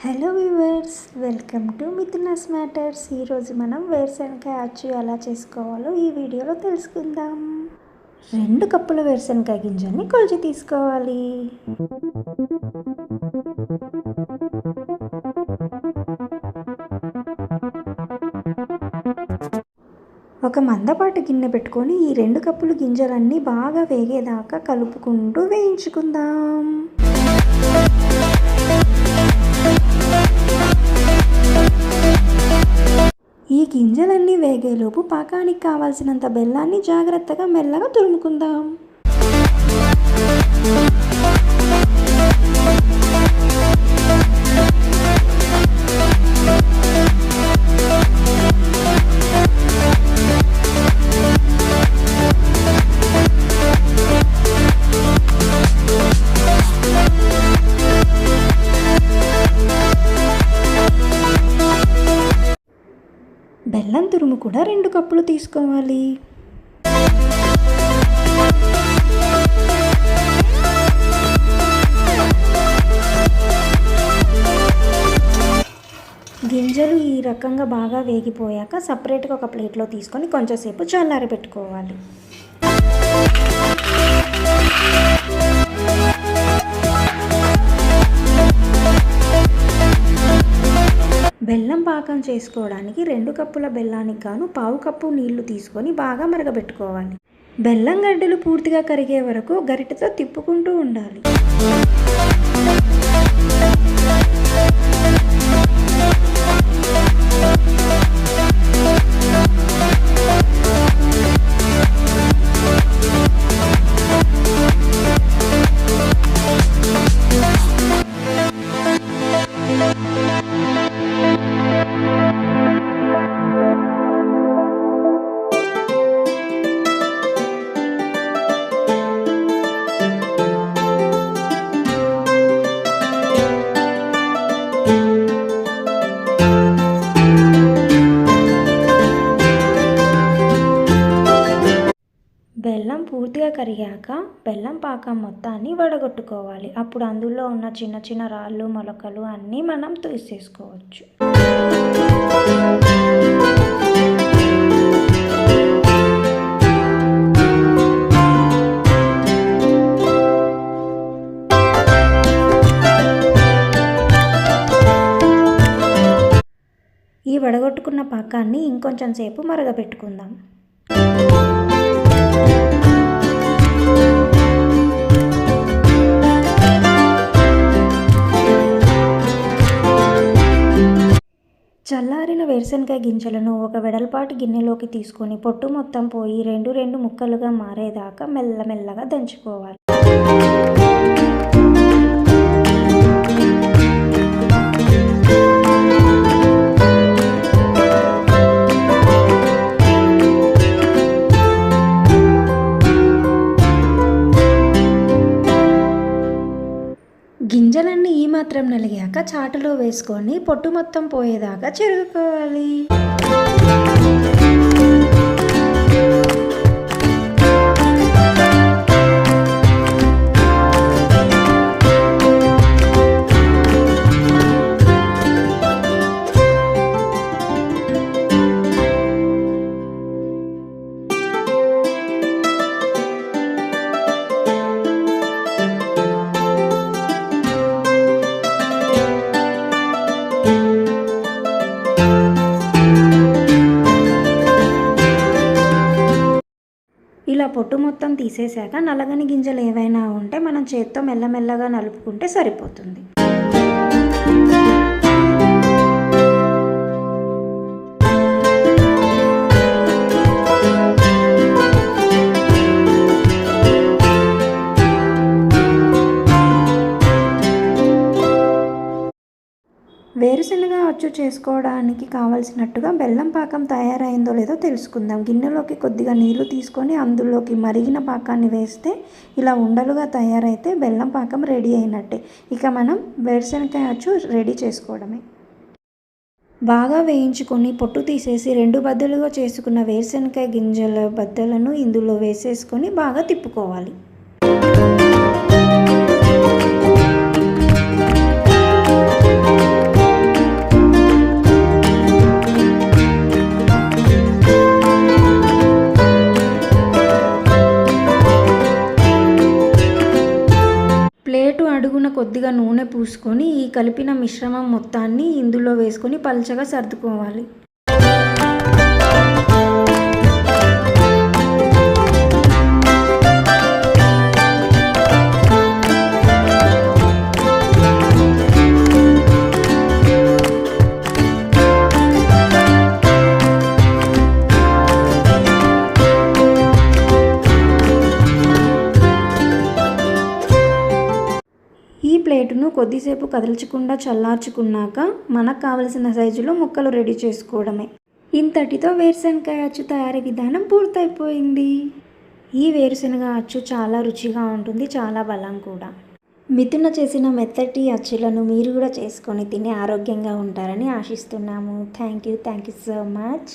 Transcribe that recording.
Hello viewers, welcome to Mithunas matters. ఈరోజు మనం వేరుశనగకాయ అచ్చు ఎలా చేసుకోవాలో ఈ వీడియోలో తెలుసుకుందాం. 2 కప్పుల వేరుశనగకాయ గింజల్ని కొలిచి తీసుకోవాలి. ఒక మందపాటి గిన్నె పెట్టుకొని ఈ 2 కప్పుల గింజలన్నీ బాగా వేగేదాకా కలుపుకుంటూ వేయించుకుందాం. ఈ గింజలన్నీ వేగేలోపు పాకానికి కావాల్సినంత బెల్లాన్ని జాగ్రత్తగా మెల్లగా తురుముకుందాం. బెల్లం తురుము కూడా 2 కప్పులు తీసుకోవాలి. గింజలు ఈ రకంగా బాగా వేగిపోయాక సపరేట్గా ఒక ప్లేట్లో తీసుకొని కొంచెంసేపు చల్లారి పెట్టుకోవాలి. బెల్లం పాకం చేసుకోవడానికి 2 కప్పుల బెల్లానికి గాను 1/2 కప్పు నీళ్లు తీసుకొని బాగా మరగబెట్టుకోవాలి. బెల్లం గడ్డలు పూర్తిగా కరిగే వరకు గరిటెతో తిప్పుకుంటూ ఉండాలి. బెల్లం పూర్తిగా కరిగాక బెల్లం పాకం మొత్తాన్ని వడగొట్టుకోవాలి. అప్పుడు అందులో ఉన్న చిన్న చిన్న రాళ్ళు మొలకలు అన్నీ మనం తీసేసుకోవచ్చు. ఈ వడగొట్టుకున్న పాకాన్ని ఇంకొంచెం సేపు మరగపెట్టుకుందాం. చల్లారిన వేరుశనగకాయ గింజలను ఒక వెడల్పాటి గిన్నెలోకి తీసుకొని పొట్టు మొత్తం పోయి 2 ముక్కలుగా మారేదాకా మెల్లమెల్లగా దంచుకోవాలి. గింజలన్నీ ఈ మాత్రం నలిగాక చాటులో వేసుకొని పొట్టు మొత్తం పోయేదాకా చెరుగుకోవాలి. ఇలా పొట్టు మొత్తం తీసేశాక నలగని గింజలు ఏవైనా ఉంటే మనం చేత్తో మెల్లమెల్లగా నలుపుకుంటే సరిపోతుంది. వేరుశనగ అచ్చు చేసుకోవడానికి కావలసినట్టుగా బెల్లం పాకం తయారైందో లేదో తెలుసుకుందాం. గిన్నెలోకి కొద్దిగా నీళ్లు తీసుకొని అందులోకి మరిగిన పాకాన్ని వేస్తే ఇలా ఉండలుగా తయారైతే బెల్లం పాకం రెడీ అయినట్టే. ఇక మనం వేరుశనగకాయ అచ్చు రెడీ చేసుకోవడమే. బాగా వేయించుకొని పొట్టు తీసేసి 2 బద్దలుగా చేసుకున్న వేరుశనగకాయ గింజల బద్దలను ఇందులో వేసేసుకొని బాగా తిప్పుకోవాలి. నూనె పూసుకొని ఈ కలిపిన మిశ్రమం మొత్తాన్ని ఇందులో వేసుకొని పల్చగా సర్దుకోవాలి. ఈ ప్లేటును కొద్దిసేపు కదల్చకుండా చల్లార్చుకున్నాక మనకు కావలసిన సైజులో ముక్కలు రెడీ చేసుకోవడమే. ఇంతటితో వేరుశనగకాయ అచ్చు తయారీ విధానం పూర్తయిపోయింది. ఈ వేరుశనగ అచ్చు చాలా రుచిగా ఉంటుంది, చాలా బలం కూడా. మిథున చేసిన మెత్తటి అచ్చులను మీరు కూడా చేసుకొని తిని ఆరోగ్యంగా ఉంటారని ఆశిస్తున్నాము. Thank you so much.